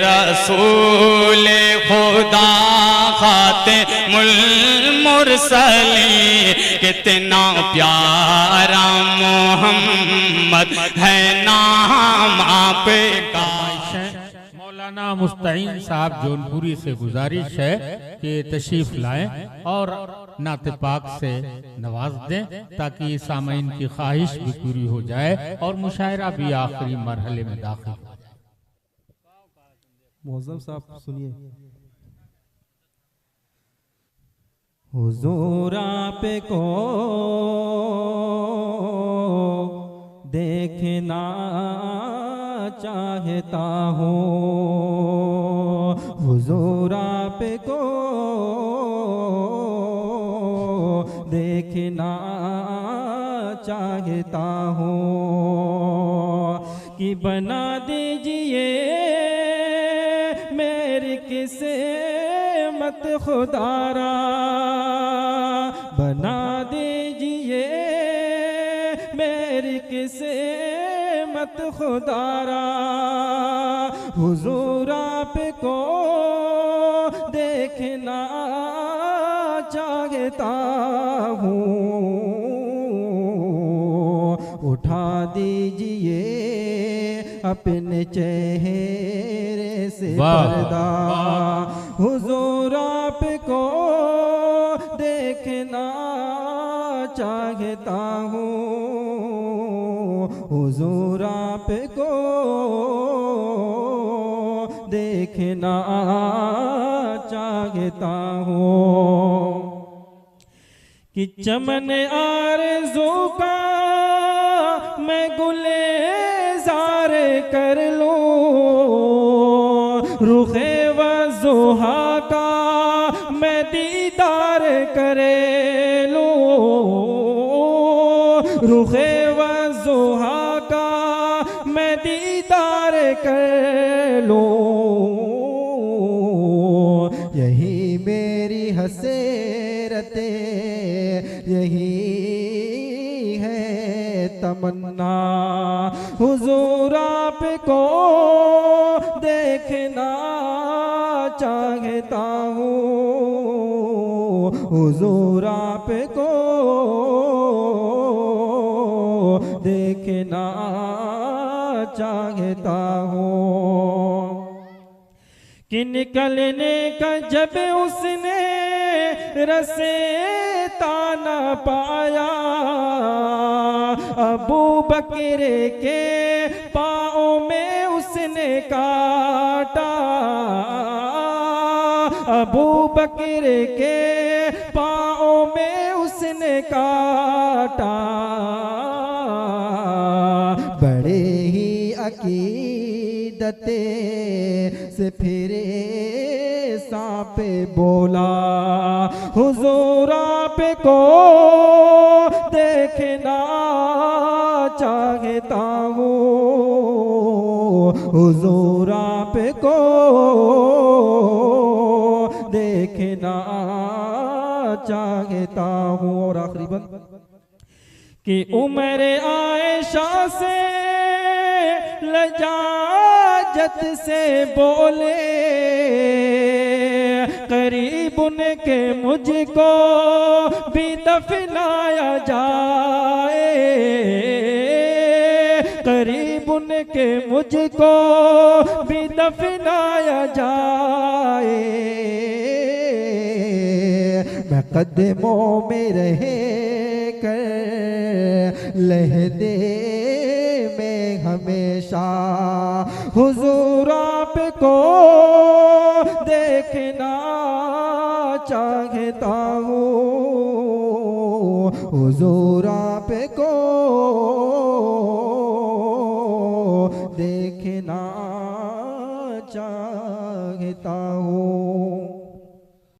रसूल खुदा खातिमुल मुरसलीन, कितना प्यारा मोहम्मद है नाम आपका। मौलाना मुस्तईन साहब जौनपुरी से गुजारिश है कि तशरीफ लाएं और नाते पाक से नवाज दें ताकि सामीन की ख्वाहिश भी पूरी हो जाए और मुशायरा भी आखिरी मरहले में दाखिल हो जाए। मौज़म साहब सुनिए। हुजूर आप को देखना चाहता हूँ, हुजूर आप को देखना चाहता हूँ कि बना दीजिए मेरी किस्मत खुदारा, बना दीजिए मेरी किस्मत खुदारा, हुजूर आप को देखना चाहता हूँ, उठा दीजिए अपने चेहरे से पर्दा, हुजूर आप को देखना चाहता हूँ, हुजूर आप को देखना चाहता हूँ कि चमन आरज़ू का मैं गुलज़ार कर लूं, रुखे वज़ुहा का मैं दीदार करे लूं, रुखे वज़ुहा का मैं दीदार कर लूं, यही मेरी हसरते, यही है तमन्ना, हुजूर आप को देखना चाहता हूँ, हुजूर आप को देखना चाहता हूँ कि निकलने का जब उसने रसेता न पाया, अबू बकर के पाँव में उसने काटा, अबू बकर के पाँव में उसने काटा, बड़े ही अकीदते से फिरे सांप बोला, हुजूर आप को देखना चाहता हूँ, हुजूर आप को देखना चाहता हूँ। और आखिरी बंद कि उमर आयशा से लजाजत से बोले, करीब उनके मुझको भी दफनाया जाए, करीब उनके मुझको भी दफनाया जाए, मैं कदमों में रहे कर लहदे में हमेशा, हुजूर आप को देखना चाहता हूँ, हुजूर आप को